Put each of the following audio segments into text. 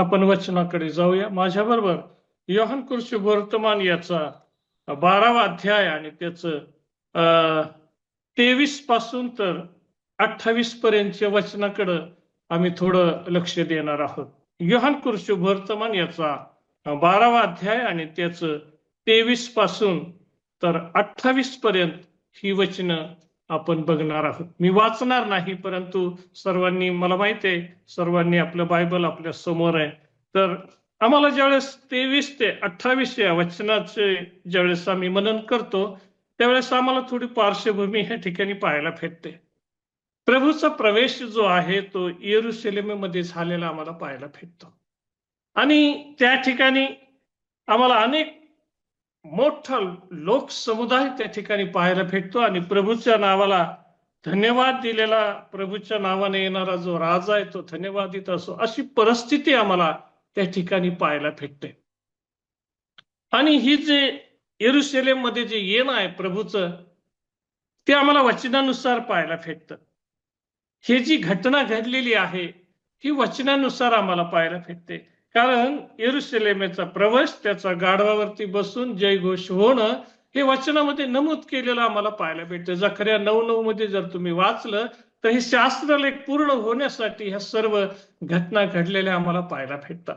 आपण वचनाकडे जाऊया. माझ्या बरोबर योहान कृषी वर्तमान याचा 12वा अध्याय आणि त्याचं 23 पासून तर 28 पर्यंतच्या वचनाकडे आम्ही थोडं लक्ष देणार आहोत. योहान कृषी वर्तमान याचा 12वा अध्याय आणि त्याचं 23 पासून तर 28 पर्यंत ही वचनं आपण बघणार आहोत. मी वाचणार नाही, परंतु सर्वांनी, मला माहिती आहे सर्वांनी आपलं बायबल आपल्या समोर आहे, तर आम्हाला ज्यावेळेस 23 ते 28 या वचनाचे ज्यावेळेस आम्ही मनन करतो त्यावेळेस आम्हाला थोडी पार्श्वभूमी ह्या ठिकाणी पाहायला भेटते. प्रभूचा प्रवेश जो आहे तो येरुशलेममध्ये झालेला आम्हाला पाहायला भेटतो आणि त्या ठिकाणी आम्हाला अनेक मोठा लोकसमुदाय त्या ठिकाणी पाहायला भेटतो आणि प्रभूच्या नावाला धन्यवाद दिलेला, प्रभूच्या नावाने येणारा जो राजा आहे तो धन्यवादित असो, अशी परिस्थिती आम्हाला त्या ठिकाणी पाहायला भेटते. आणि ही जे येरुशलेम मध्ये जे येणं आहे प्रभूचं, ते आम्हाला वचनानुसार पाहायला भेटतं. ही जी घटना घडलेली आहे ही वचनानुसार आम्हाला पाहायला भेटते. कारण येरुशलेमेचा प्रवेश, त्याचा गाढवावरती बसून जयघोष होणं, हे वचनामध्ये नमूद केलेलं आम्हाला पाहायला भेटतं. जकर्या 9:9 मध्ये जर तुम्ही वाचलं तर हे शास्त्रलेख पूर्ण होण्यासाठी ह्या सर्व घटना घडलेल्या आम्हाला पाहायला भेटतात.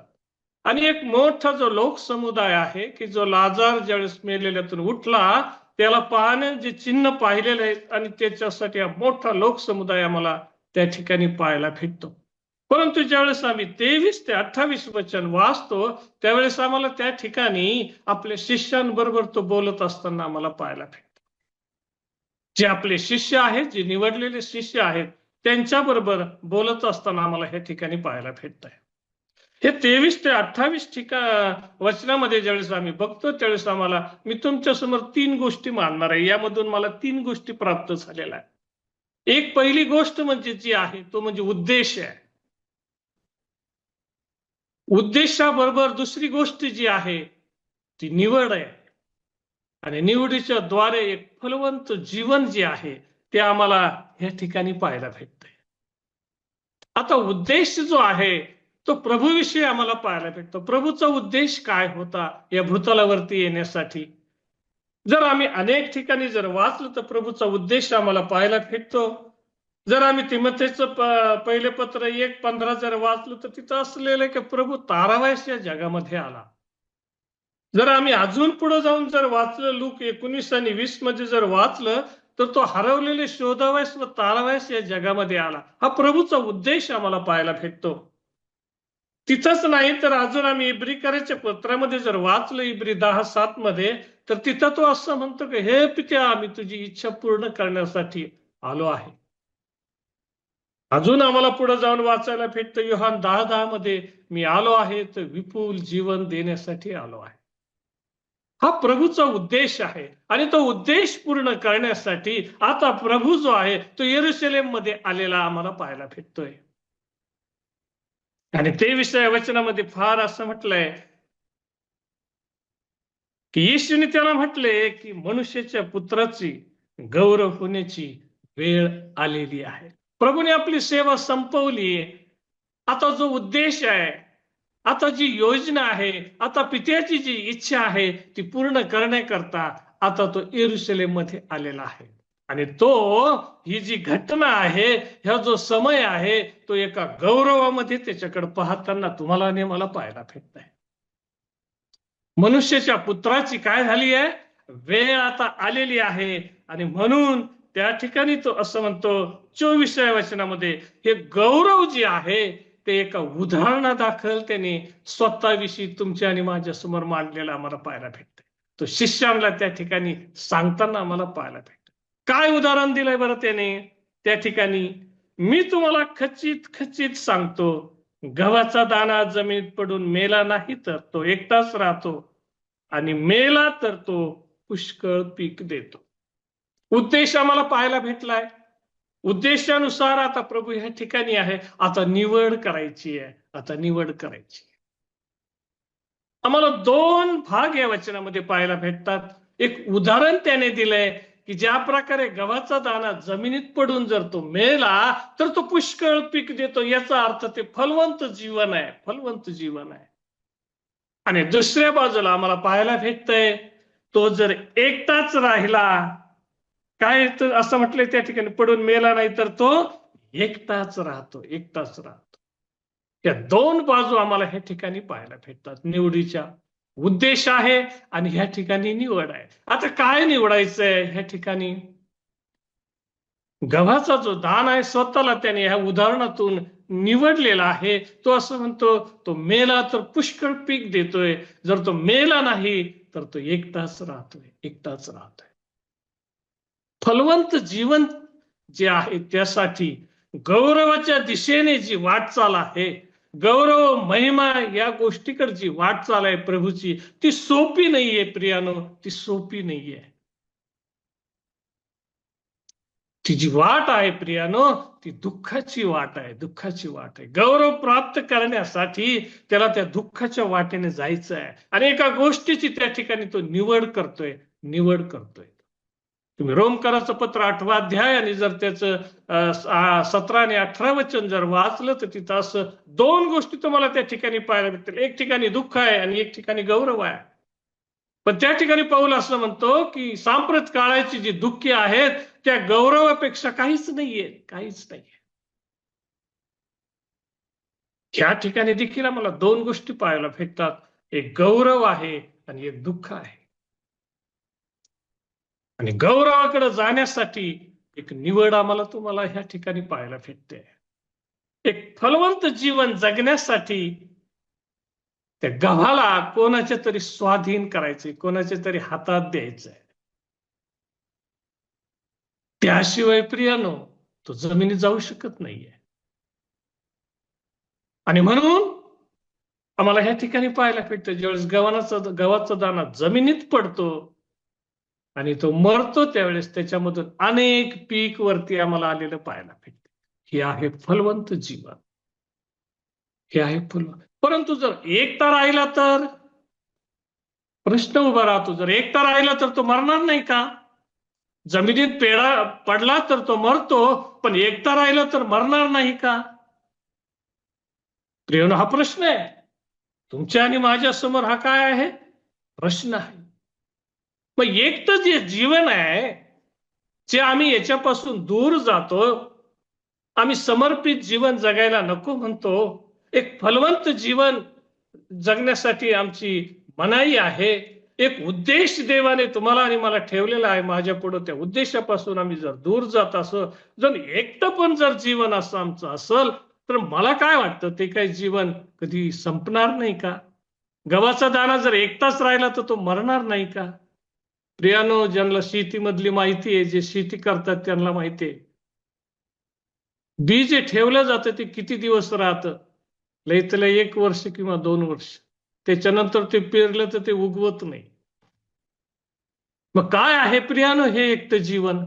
आणि एक मोठा जो लोकसमुदाय आहे की जो लाजार ज्यावेळेस मेलेल्यातून उठला त्याला पाहण्याचे जे चिन्ह पाहिलेले आहेत आणि त्याच्यासाठी हा मोठा लोकसमुदाय आम्हाला त्या ठिकाणी पाहायला भेटतो. परंतु ज्यावेळेस आम्ही 23 ते 28 वचन वाचतो त्यावेळेस आम्हाला त्या ठिकाणी आपल्या शिष्यांबरोबर तो बोलत असताना आम्हाला पाहायला भेटतो. जे आपले शिष्य आहेत, जे निवडलेले शिष्य आहेत, त्यांच्याबरोबर बोलत असताना आम्हाला हे ठिकाणी पाहायला भेटत आहे. हे 23 ते 28 वचनामध्ये ज्यावेळेस आम्ही बघतो त्यावेळेस आम्हाला, मी तुमच्या समोर 3 गोष्टी मांडणार आहे. यामधून मला 3 गोष्टी प्राप्त झालेल्या आहेत. एक पहिली गोष्ट म्हणजे जी आहे तो म्हणजे उद्देश आहे. उद्देशाबरोबर दुसरी गोष्ट जी आहे ती निवड आहे आणि निवडीच्या द्वारे एक फलवंत जीवन जे आहे ते आम्हाला या ठिकाणी पाहायला भेटतंय. आता उद्देश जो आहे तो प्रभूविषयी आम्हाला पाहायला भेटतो. प्रभूचा उद्देश काय होता या भूतलावरती येण्यासाठी? जर आम्ही अनेक ठिकाणी जर वाचलं तर प्रभूचा उद्देश आम्हाला पाहायला भेटतो. जर आम्ही तिमोथेचं पहिले पत्र 1:15 जर वाचलं तर तिथं असलेलं की प्रभू तारावायस या जगामध्ये आला. जर आम्ही अजून पुढे जाऊन जर वाचलं लूक 19 आणि 20 मध्ये जर वाचलं तर तो हरवलेले शोधावायस व तारावायस या जगामध्ये आला. हा प्रभूचा उद्देश आम्हाला पाहायला भेटतो. तिथंच नाही तर अजून आम्ही इब्रिकराच्या पत्रामध्ये जर वाचलं इब्री 10:7 मध्ये तर तिथं तो असं म्हणतो की हे पित्या, आम्ही तुझी इच्छा पूर्ण करण्यासाठी आलो आहे. अजून आम्हाला पुढे जाऊन वाचायला भेटतं योहान 10:10 मध्ये, मी आलो आहे तर विपुल जीवन देण्यासाठी आलो आहे. हा प्रभूचा उद्देश आहे आणि तो उद्देश पूर्ण करण्यासाठी आता प्रभू जो आहे तो येरुशलेम मध्ये आलेला आम्हाला पाहायला भेटतोय. आणि 23व्या वचनामध्ये फार असं म्हटलंय की येशूने त्याला म्हटले की मनुष्याच्या पुत्राची गौरव होण्याची वेळ आलेली आहे. प्रभूने आपली सेवा संपवली. आता जो उद्देश आहे, आता जी योजना आहे, आता पित्याची जी इच्छा आहे ती पूर्ण करण्याकरता आता तो येरुशलेम मध्ये आलेला आहे. आणि तो, ही जी घटना आहे, ह्या जो समय आहे तो एका गौरवामध्ये त्याच्याकडे पाहताना तुम्हाला आणि मला पाहायला भेटत आहे. मनुष्याच्या पुत्राची काय झाली आहे, वेळ आता आलेली आहे आणि म्हणून त्या ठिकाणी तो असं म्हणतो 24व्या वचनामध्ये, हे गौरव जे आहे ते एका उदाहरणादाखल त्याने स्वतःविषयी तुमच्या आणि माझ्या समोर मांडलेला आम्हाला पाहायला भेटते. तो शिष्यांना त्या ठिकाणी सांगताना आम्हाला पाहायला भेटतं. काय उदाहरण दिलंय बरं त्याने त्या ठिकाणी? मी तुम्हाला खचित खचित सांगतो, गव्हाचा दाणा जमिनीत पडून मेला नाही तर तो एकटाच राहतो आणि मेला तर तो पुष्कळ पीक देतो. उद्देश आम्हाला पाहायला भेटलाय. उद्देशानुसार आता प्रभू ह्या ठिकाणी आहे. आता निवड करायची आहे, आता निवड करायची. आम्हाला 2 भाग या वचनामध्ये पाहायला भेटतात. एक उदाहरण त्याने दिलंय की ज्या प्रकारे गव्हाचा दाणा जमिनीत पडून जर तो मेला तर तो पुष्कळ पीक देतो, याचा अर्थ ते फलवंत जीवन आहे, फलवंत जीवन आहे. आणि दुसऱ्या बाजूला आम्हाला पाहायला भेटतंय, तो जर एकटाच राहिला, काय तर असं म्हटलंय त्या ठिकाणी, पडून मेला नाही तर तो एकटाच राहतो, एकटाच राहतो. त्या दोन बाजू आम्हाला ह्या ठिकाणी पाहायला भेटतात. निवडीच्या उद्देश आहे आणि ह्या ठिकाणी निवड आहे. आता काय निवडायचंय ह्या ठिकाणी? गव्हाचा जो दान आहे स्वतःला त्याने ह्या उदाहरणातून निवडलेला आहे. तो असं म्हणतो, तो मेला तर पुष्कळ पीक देतोय, जर तो मेला नाही तर तो एकटाच राहतोय, एकटाच राहतोय. फलवंत जीवन जे आहे त्यासाठी गौरवाच्या दिशेने जी वाटचाल आहे, गौरव महिमा या गोष्टीकडे जी वाटचाल आहे प्रभूची, ती सोपी नाहीये प्रियानो, ती सोपी नाहीये. ती जी वाट आहे प्रियानो, ती दुःखाची वाट आहे, दुःखाची वाट आहे. गौरव प्राप्त करण्यासाठी त्याला त्या दुःखाच्या वाटेने जायचं आहे आणि एका गोष्टीची त्या ठिकाणी तो निवड करतोय, निवड करतोय. तुम्ही रोमकराचं पत्र 8वा अध्याय आणि जर त्याचं 17 आणि 18 वचन जर वाचलं तर तिथं असं दोन गोष्टी तुम्हाला त्या ठिकाणी पाहायला भेटतील. एक ठिकाणी दुःख आहे आणि एक ठिकाणी गौरव आहे. पण त्या ठिकाणी पाऊल असं म्हणतो की सांप्रत काळाची जी दुःखी आहेत त्या गौरवापेक्षा काहीच नाहीये, काहीच नाहीये. ह्या ठिकाणी देखील आम्हाला दोन गोष्टी पाहायला भेटतात, एक गौरव आहे आणि एक दुःख आहे. आणि गौरवाकडे जाण्यासाठी एक निवड आम्हाला तुम्हाला ह्या ठिकाणी पाहायला भेटते. एक फलवंत जीवन जगण्यासाठी त्या गव्हाला कोणाच्या तरी स्वाधीन करायचे, कोणाच्या तरी हातात द्यायचंय. त्याशिवाय प्रियानो तो जमिनीत जाऊ शकत नाहीये. आणि म्हणून आम्हाला ह्या ठिकाणी पाहायला भेटतं, ज्यावेळेस गव्हाचा दाणा जमिनीत पडतो आणि तो मरतो त्यावेळेस त्याच्यामधून अनेक पीक वरती आम्हाला आलेलं पाहायला भेटतं. हे आहे फलवंत जीवन, हे आहे फलवंत. परंतु जर एकटा राहिला तर प्रश्न उभा राहतो, जर एकटा राहिला तर तो मरणार नाही का? जमिनीत पेढा पडला तर तो मरतो, पण एकटा राहिला तर मरणार नाही का? प्रियनो, हा प्रश्न आहे तुमच्या आणि माझ्या समोर. हा काय आहे? प्रश्न आहे. मग एकटं जे जीवन आहे, जे आम्ही याच्यापासून दूर जातो, आम्ही समर्पित जीवन जगायला नको म्हणतो, एक फलवंत जीवन जगण्यासाठी आमची मनाई आहे, एक उद्देश देवाने तुम्हाला आणि मला ठेवलेला आहे माझ्या पुढे, त्या उद्देशापासून आम्ही जर दूर जात असो, जर एकटं पण जर जीवन असं आमचं असेल, तर मला काय वाटतं ते काही जीवन कधी संपणार नाही का? गव्हाचा दाणा जर एकटाच राहिला तर तो मरणार नाही का? प्रियानो, ज्यांना शेतीमधली माहिती आहे, जे शेती करतात त्यांना माहिती आहे, बी जे ठेवलं जातं ते किती दिवस राहतं? लय त्याला 1 वर्ष किंवा 2 वर्ष. त्याच्यानंतर ते पेरलं तर ते उगवत नाही. मग काय आहे प्रियानो हे एकटं जीवन?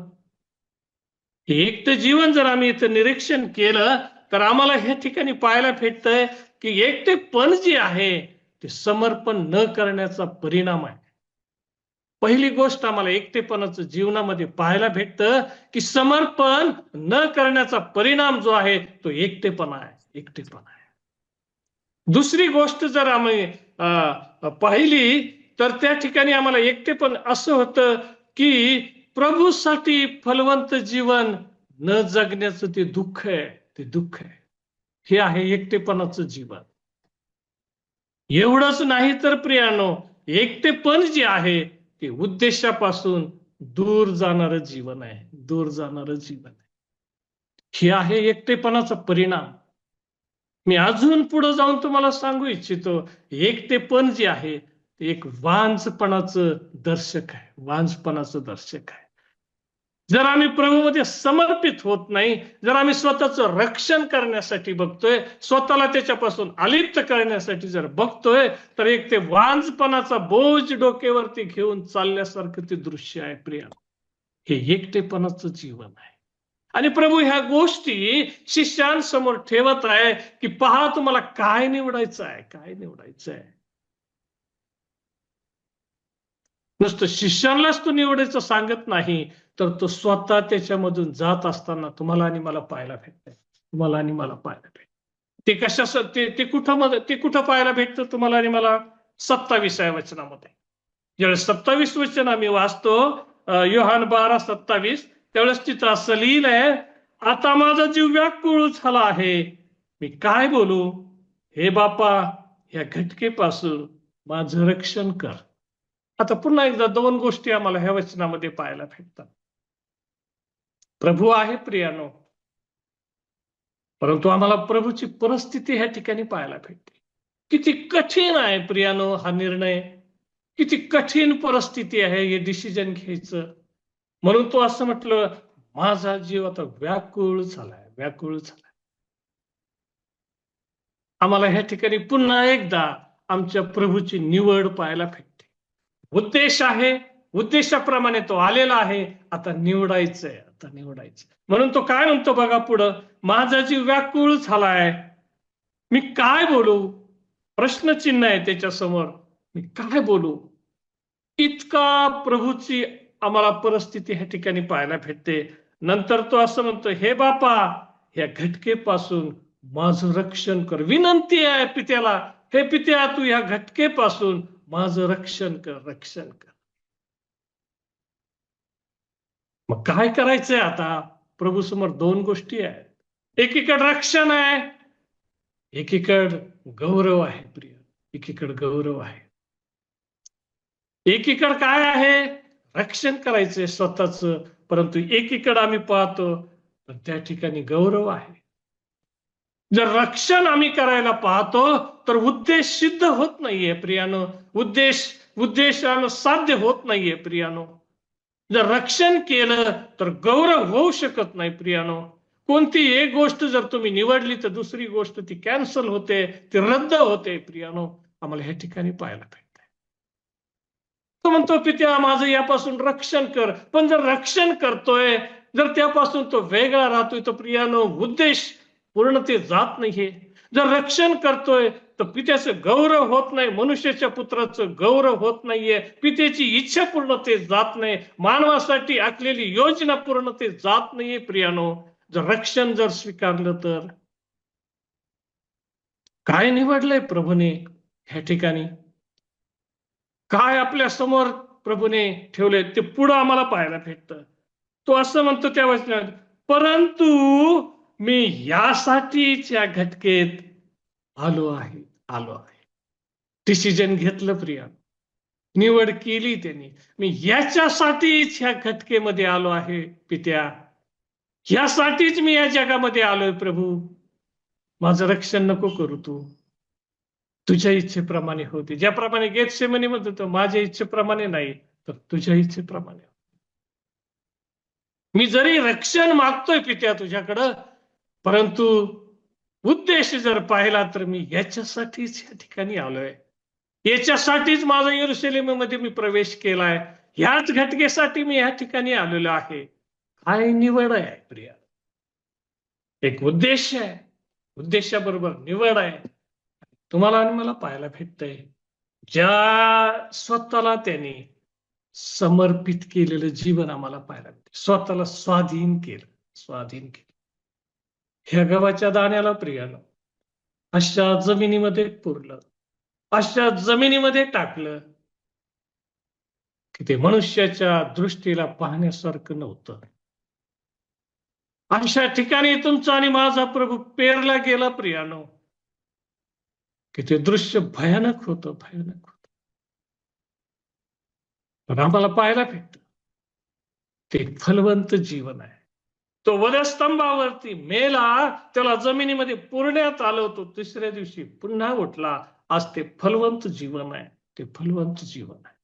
हे एकटं जीवन जर आम्ही इथं निरीक्षण केलं तर आम्हाला ह्या ठिकाणी पाहायला भेटतंय की एकटेपण जे आहे ते समर्पण न करण्याचा परिणाम आहे. पहिली गोष्ट आम्हाला एकटेपणाचं जीवनामध्ये पाहायला भेटतं की समर्पण न करण्याचा परिणाम जो आहे तो एकटेपणा आहे, एकटेपणा आहे. दुसरी गोष्ट जर आम्ही पाहिली तर त्या ठिकाणी आम्हाला एकटेपण असं होतं की प्रभूसाठी फलवंत जीवन न जगण्याचं ते दुःख आहे, ते दुःख आहे. हे आहे एकटेपणाचं जीवन. एवढंच नाही तर प्रियानो, एकटेपण जे आहे ते उद्देशापासून दूर जाणारं जीवन आहे, दूर जाणारं जीवन आहे. हे आहे एकटेपणाचा परिणाम. मी अजून पुढे जाऊन तुम्हाला सांगू इच्छितो, एकटेपण जे आहे ते एक वांझपणाचं दर्शक आहे, वांझपणाचं दर्शक आहे. जर आम्ही प्रभूमध्ये समर्पित होत नाही, जर आम्ही स्वतःचं रक्षण करण्यासाठी बघतोय, स्वतःला त्याच्यापासून अलिप्त करण्यासाठी जर बघतोय, तर एक ते वांझपणाचा बोज डोक्यावरती घेऊन चालल्यासारखं ते दृश्य आहे प्रिया. हे एकटेपणाचं जीवन आहे. आणि प्रभू ह्या गोष्टी शिष्यांसमोर ठेवत आहे की पहा तुम्हाला काय निवडायचं आहे, काय निवडायचं आहे. नुसतं शिष्यांनाच तो निवडायचं सांगत नाही, तर तो स्वतः त्याच्यामधून जात असताना तुम्हाला आणि मला पाहायला भेटतंय. तुम्हाला आणि मला पाहायला भेटत. ते कशा ते कुठं पाहायला भेटतं तुम्हाला आणि मला? 27व्या वचनामध्ये. ज्यावेळेस 27 वचन आम्ही वाचतो, योहान 12:27, त्यावेळेस तिथं असं लिहिलंय, आता माझा जीव व्याकुळ झाला आहे, मी काय बोलू? हे बापा, या घटकेपासून माझं रक्षण कर. आता पुन्हा एकदा दोन गोष्टी आम्हाला ह्या वचनामध्ये पाहायला भेटतात. प्रभू आहे प्रियानो, परंतु आम्हाला प्रभूची परिस्थिती ह्या ठिकाणी पाहायला भेटते. किती कठीण आहे प्रियानो हा निर्णय, किती कठीण परिस्थिती आहे हे डिसिजन घ्यायचं. म्हणून तो असं म्हटलं, माझा जीव आता व्याकुळ झालाय, व्याकुळ झालाय. आम्हाला ह्या ठिकाणी पुन्हा एकदा आमच्या प्रभूची निवड पाहायला भेटते. उद्देश आहे, उद्देशाप्रमाणे तो आलेला आहे, आता निवडायचंय, आता निवडायचं. म्हणून तो काय म्हणतो बघा पुढं, माझा जीव व्याकुळ झालाय, मी काय बोलू? प्रश्नचिन्ह आहे त्याच्या समोर, मी काय बोलू? इतका प्रभूची आम्हाला परिस्थिती ह्या ठिकाणी पाहायला भेटते. नंतर तो असं म्हणतो, हे बापा, या घटकेपासून माझं रक्षण कर. विनंती आहे पित्याला, हे पित्या, तू या घटकेपासून माझं रक्षण कर, रक्षण कर. मग काय करायचंय आता? प्रभू समोर दोन गोष्टी आहेत. एकीकडे रक्षण आहे, एकीकडे गौरव आहे प्रिय, एकीकडे गौरव आहे. एकीकडे काय आहे? रक्षण करायचंय स्वतःच, परंतु एकीकडे आम्ही पाहतो तर त्या ठिकाणी गौरव आहे. जर रक्षण आम्ही करायला पाहतो तर उद्देश सिद्ध होत नाहीये प्रियानो, उद्देशानं साध्य होत नाहीये प्रियानो. जर रक्षण केलं तर गौरव होऊ शकत नाही प्रियानो. कोणती एक गोष्ट जर तुम्ही निवडली तर दुसरी गोष्ट ती कॅन्सल होते, ती रद्द होते प्रियानो. आम्हाला ह्या ठिकाणी पाहायला भेटतंय. तो म्हणतो, पित्या, माझं यापासून रक्षण कर. पण जर रक्षण करतोय, जर त्यापासून तो वेगळा राहतोय, तर प्रियानो उद्देश पूर्णतेत जात नाहीये. जर रक्षण करतोय तर पित्याचं गौरव होत नाही, मनुष्याच्या पुत्राचं गौरव होत नाहीये, पित्याची इच्छा पूर्णतेत जात नाही, मानवासाठी आखलेली योजना पूर्णतेत जात नाहीये प्रियानो. जर रक्षण जर स्वीकारलं तर काय निवडलंय प्रभूने ह्या ठिकाणी? काय आपल्या समोर प्रभूने ठेवले ते पुढं आम्हाला पाहायला भेटतं. तो असं म्हणतो त्या वचनात, परंतु मी यासाठीच या घटकेत आलो आहे, आलो आहे. डिसिजन घेतलं प्रिया, निवड केली त्यांनी. मी याच्यासाठीच ह्या घटकेमध्ये आलो आहे पित्या, यासाठीच मी या जगामध्ये आलोय प्रभू. माझं रक्षण नको करू तू, तुझ्या इच्छेप्रमाणे होते. ज्याप्रमाणे गेतसेमनी म्हणतो तो, माझ्या इच्छेप्रमाणे नाही तर तुझ्या इच्छेप्रमाणे. मी जरी रक्षण मागतोय पित्या तुझ्याकडं, परंतु उद्देश जर पाहिला तर मी याच्यासाठीच या ठिकाणी आलोय, याच्यासाठीच माझा यरूशलेममध्ये मी प्रवेश केलाय, ह्याच घटकेसाठी मी या ठिकाणी आलेलो आहे. काय निवड आहे प्रिया? एक उद्देश आहे, उद्देशाबरोबर निवड आहे. तुम्हाला आणि मला पाहायला भेटतंय, ज्या स्वतःला त्यांनी समर्पित केलेलं जीवन आम्हाला पाहायला भेटतं. स्वतःला स्वाधीन केलं, स्वाधीन केलं. ह्या गव्हाच्या दाण्याला प्रियानं अशा जमिनीमध्ये पुरलं, अशा जमिनीमध्ये टाकलं की ते मनुष्याच्या दृष्टीला पाहण्यासारखं नव्हतं. अशा ठिकाणी तुमचा आणि माझा प्रभू पेरला गेला प्रियानो, की ते दृश्य भयानक होतं, भयानक होतं. पण आम्हाला पाहायला भेटतं ते फलवंत जीवन आहे. तो वधस्तंभावरती मेला, त्याला जमिनीमध्ये पुरण्यात आलं होतं, तिसऱ्या दिवशी पुन्हा उठला. आज ते फलवंत जीवन आहे, ते फलवंत जीवन आहे.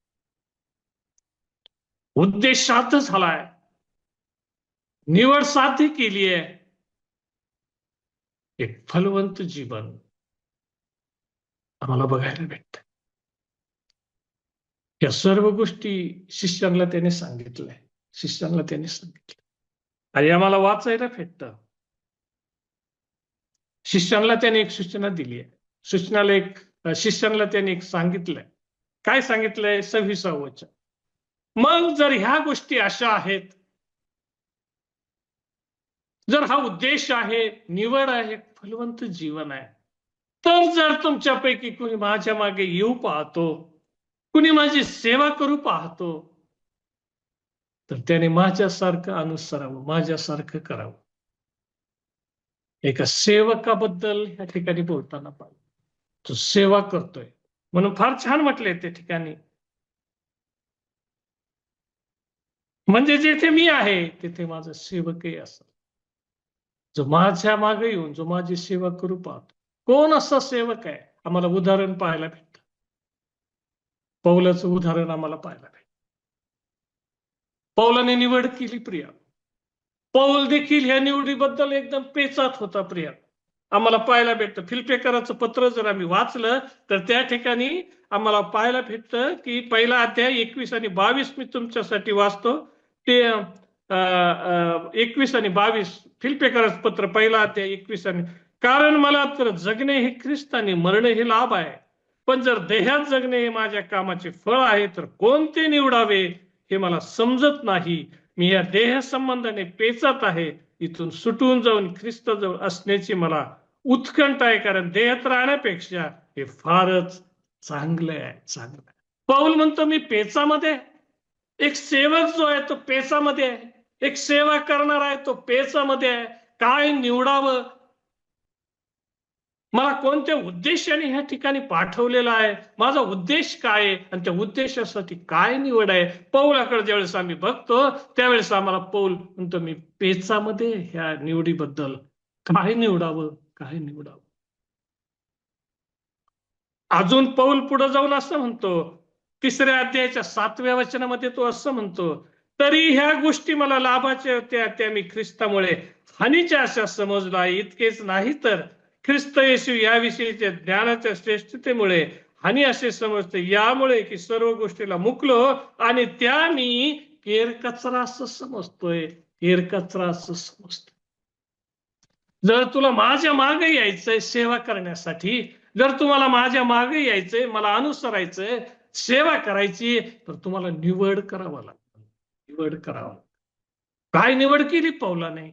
उद्देश साध्य झालाय, निवड साध्य केली आहे, एक फलवंत जीवन आम्हाला बघायला भेटत. या सर्व गोष्टी शिष्यांना त्याने सांगितलंय, शिष्यांना त्याने सांगितलं आणि आम्हाला वाचायला भेटतं. शिष्यांना त्याने एक सूचना दिली आहे, शिष्यांना त्याने एक सांगितलंय. काय सांगितलंय? 26 वचन. मग जर ह्या गोष्टी अशा आहेत जर हा उद्देश आहे, निवड आहे, फलवंत जीवन आहे, तर जर तुमच्यापैकी कुणी माझ्या मागे येऊ पाहतो, कुणी माझी सेवा करू पाहतो, तर त्याने माझ्यासारखं अनुसरावं, माझ्यासारखं करावं. एका सेवकाबद्दल या ठिकाणी बोलताना पाहिजे, तो सेवा करतोय म्हणून फार छान म्हटलंय त्या ठिकाणी. म्हणजे जिथे मी आहे तिथे माझा सेवकही असेल, जो माझ्या मागे येऊन जो माझी सेवा करू पाहतो. कोण असा सेवक आहे? आम्हाला उदाहरण पाहायला भेटतं. पौलाचं उदाहरण आम्हाला पाहायला भेटतं. पौलाने निवड केली प्रिया. पौल देखील ह्या निवडीबद्दल एकदम पेचात होता प्रिया. आम्हाला पाहायला भेटतं. फिलिप्पियराचं पत्र जर आम्ही वाचलं तर त्या ठिकाणी आम्हाला पाहायला भेटतं की पहिला अध्याय 21 आणि 22 मी तुमच्यासाठी वाचतो. ते 21 आणि 22 फिलिप्पियराचं पत्र पहिला अध्याय 21 आणि कारण मला तर जगणे हे ख्रिस्त आणि मरणे हे लाभ आहे. पण जर देहात जगणे हे माझ्या कामाचे फळ आहे तर कोणते निवडावे हे मला समजत नाही. मी या देह संबंधाने पेचत आहे. इथून सुटून जाऊन ख्रिस्ताजवळ असण्याची मला उत्कंठ आहे, कारण देहात राहण्यापेक्षा हे फारच चांगलं आहे, चांगलं आहे. पौल म्हणतो मी पेचामध्ये, एक सेवक जो आहे तो पेचामध्ये आहे, एक सेवा करणार आहे तो पेचामध्ये आहे. काय निवडावं, मला कोणत्या उद्देशाने ह्या ठिकाणी पाठवलेला आहे, माझा उद्देश काय आहे आणि त्या उद्देशासाठी काय निवड आहे. पौलाकडे ज्यावेळेस आम्ही बघतो त्यावेळेस आम्हाला पौल म्हणतो मी पेचामध्ये ह्या निवडीबद्दल काय निवडावं, काय निवडावं. अजून पौल पुढे जाऊन असं म्हणतो, 3ऱ्या अध्यायाच्या 7व्या वचनामध्ये तो असं म्हणतो, तरी ह्या गोष्टी मला लाभाच्या होत्या, त्या मी ख्रिस्तामुळे हानीच्या अशा समजला. इतकेच नाही तर ख्रिस्त येशू याविषयीच्या ज्ञानाच्या श्रेष्ठतेमुळे हानी असे समजते, यामुळे की सर्व गोष्टीला मुकलो आणि त्या मी केरकचरा असं समजतोय, केरकचरा असं समजतोय. जर तुला माझ्या मागे यायचंय सेवा करण्यासाठी, जर तुम्हाला माझ्या मागे यायचंय, मला अनुसरायचंय, सेवा करायची, तर तुम्हाला निवड करावं लागतं, निवड करावं. काय निवड केली पौलाने?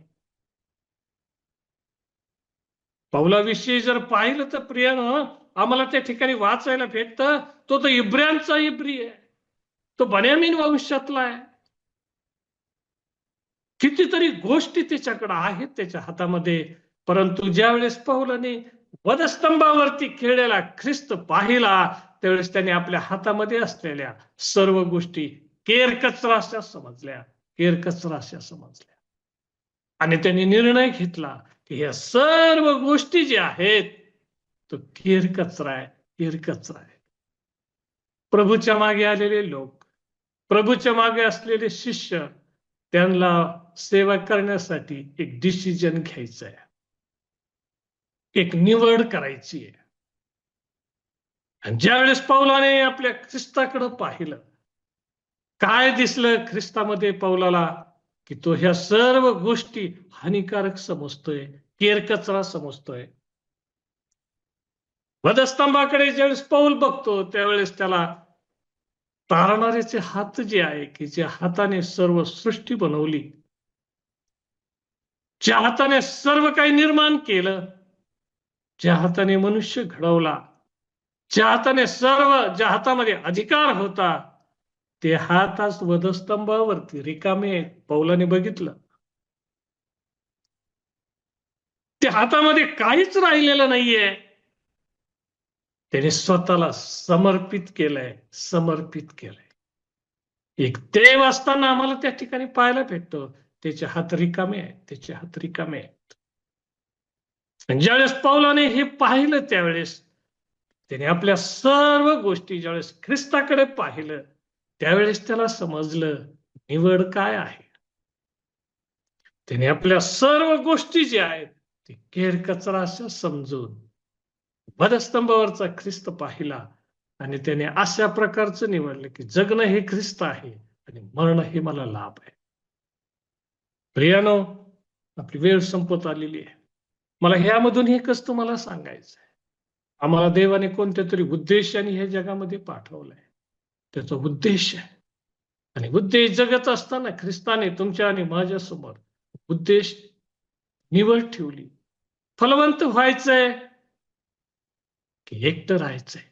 पौलाविषयी जर पाहिलं तर प्रियानं आम्हाला त्या ठिकाणी वाचायला भेटतं, तो तर इब्रियांचा इब्री आहे, तो बन्यामीन वंशातला आहे. कितीतरी गोष्टी त्याच्याकडे आहेत त्याच्या हातामध्ये. परंतु ज्यावेळेस पौलाने वधस्तंभावरती खेळलेला ख्रिस्त पाहिला त्यावेळेस त्याने आपल्या हातामध्ये असलेल्या सर्व गोष्टी केरकचरा अशा समजल्या, केरकचरा अशा समजल्या. आणि त्यांनी निर्णय घेतला की ह्या सर्व गोष्टी ज्या आहेत तो केरकचरा आहे, केरकचरा आहे. प्रभूच्या मागे आलेले लोक, प्रभूच्या मागे असलेले शिष्य, त्यांना सेवा करण्यासाठी एक डिसिजन घ्यायचा आहे, एक निवड करायची आहे. आणि ज्यावेळेस पौलाने आपल्या ख्रिस्ताकडे पाहिलं, काय दिसलं ख्रिस्तामध्ये पौलाला, की तो ह्या सर्व गोष्टी हानिकारक समजतोय, केरकचरा समजतोय. वधस्तंभाकडे ज्यावेळेस पौल बघतो त्यावेळेस त्याला तारणाऱ्याचे हात जे आहे, की ज्या हाताने सर्व सृष्टी बनवली, ज्या हाताने सर्व काही निर्माण केलं, ज्या हाताने मनुष्य घडवला, ज्या हाताने सर्व, ज्या हातामध्ये अधिकार होता, ते हात आज वधस्तंभावरती रिकामे पौलाने बघितलं. त्या हातामध्ये काहीच राहिलेलं नाहीये. त्याने स्वतःला समर्पित केलंय, समर्पित केलंय. एक देव असताना आम्हाला त्या ठिकाणी पाहायला भेटतो त्याचे हात रिकामे आहेत, त्याचे हात रिकामे आहेत. ज्यावेळेस पौलाने हे पाहिलं त्यावेळेस त्याने आपल्या सर्व गोष्टी, ज्यावेळेस ख्रिस्ताकडे पाहिलं त्यावेळेस त्याला समजलं निवड काय आहे. त्याने आपल्या सर्व गोष्टी ज्या आहेत ते केरकचरा असं समजून वधस्तंभावरचा ख्रिस्त पाहिला आणि त्याने अशा प्रकारचं निवडलं की जगणं हे ख्रिस्त आहे आणि मरण हे मला लाभ आहे. प्रियानो, आपली वेळ संपत आलेली आहे. मला ह्यामधून एकच तुम्हाला सांगायचं आहे, आम्हाला देवाने कोणत्या तरी उद्देशाने ह्या जगामध्ये पाठवलंय. त्याचा उद्देश आहे आणि उद्देश जगत असताना ख्रिस्ताने तुमच्या आणि माझ्या समोर उद्देश निवड ठेवली. फलवंत व्हायचंय की एकटं राहायचंय?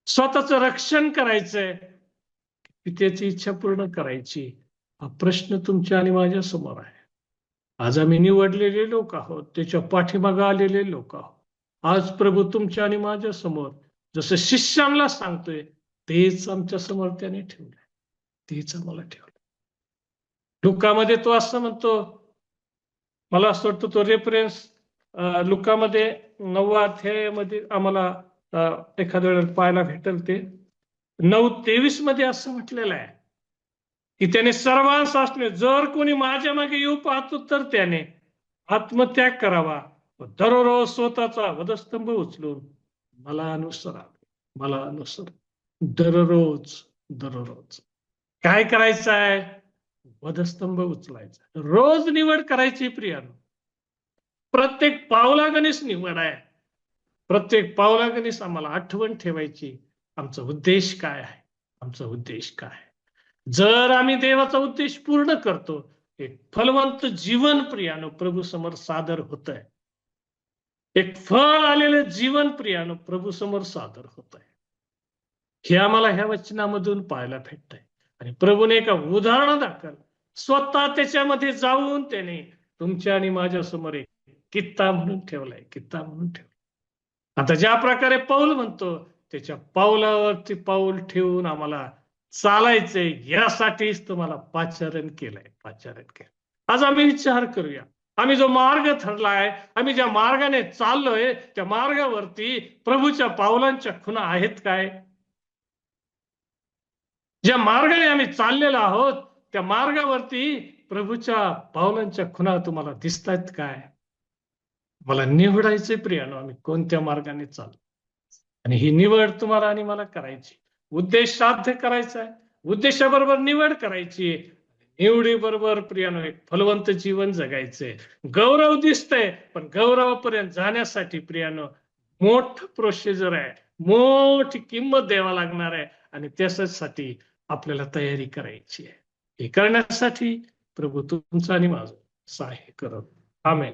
स्वतःचं रक्षण करायचंय की त्याची इच्छा पूर्ण करायची? हा प्रश्न तुमच्या आणि माझ्या समोर आहे. आज आम्ही निवडलेले लोक आहोत, त्याच्या पाठीमागे आलेले लोक आहोत. आज प्रभू तुमच्या आणि माझ्या समोर जसं शिष्यांना सांगतोय तेच आमच्या समोर त्याने ठेवलंय, तेच आम्हाला ठेवलं. लुकामध्ये तो असं म्हणतो, मला असं वाटतं तो रेफरन्स लुकामध्ये 9व्या अध्यायामध्ये आम्हाला एखाद्या वेळेला पाहायला भेटेल. ते 9:23 मध्ये असं म्हटलेलं आहे की त्याने सर्वांस असणे, जर कोणी माझ्या मागे येऊ पाहतो तर त्याने आत्मत्याग करावा व दररोज स्वतःचा वधस्तंभ उचलून मला अनुसरावे, मला अनुसर. दररोज दररोज काय करायचं आहे? वधस्तंभ उचलायचा. रोज निवड करायची प्रियानो. प्रत्येक पावलागणिक निवड आहे. प्रत्येक पावलागणिक आम्हाला आठवण ठेवायची, आमचा उद्देश काय आहे, आमचा उद्देश काय आहे. जर आम्ही देवाचा उद्देश पूर्ण करतो, एक फलवंत जीवन प्रियानो प्रभू समोर सादर होत आहे. एक फळ आलेलं जीवन प्रियानो प्रभू समोर सादर होत आहे. हे आम्हाला ह्या वचनामधून पाहायला भेटतंय. आणि प्रभूने एका उदाहरणादाखल स्वतः त्याच्यामध्ये जाऊन त्याने तुमच्या आणि माझ्या समोर एक कित्ता म्हणून ठेवलाय, कित्ता म्हणून ठेवलाय. आता ज्या प्रकारे पाऊल म्हणतो, त्याच्या पावलावरती पाऊल ठेवून आम्हाला चालायचंय, यासाठीच तुम्हाला पाचारण केलंय, पाचारण केलं. आज आम्ही विचार करूया, आम्ही जो मार्ग ठरलाय, आम्ही ज्या मार्गाने चाललोय, त्या मार्गावरती प्रभूच्या पावलांच्या खुणा आहेत काय? ज्या मार्गाने आम्ही चाललेलो आहोत, त्या मार्गावरती प्रभूच्या पावलांच्या खुणा तुम्हाला दिसतायत काय? मला निवडायचे प्रियानो, आम्ही कोणत्या मार्गाने चाललो. आणि ही निवड तुम्हाला आणि मला करायची. उद्देश साध्य करायचा आहे, उद्देशाबरोबर निवड करायची. निवडी बरोबर प्रियानो एक फलवंत जीवन जगायचंय. गौरव दिसतंय, पण गौरवापर्यंत जाण्यासाठी प्रियानो मोठ प्रोसिजर आहे, मोठी किंमत द्यावा लागणार आहे. आणि त्यासाठी आपल्याला तयारी करायची आहे. हे करण्यासाठी प्रभू तुमचं आणि माझं सहाय्य करत. आमेन.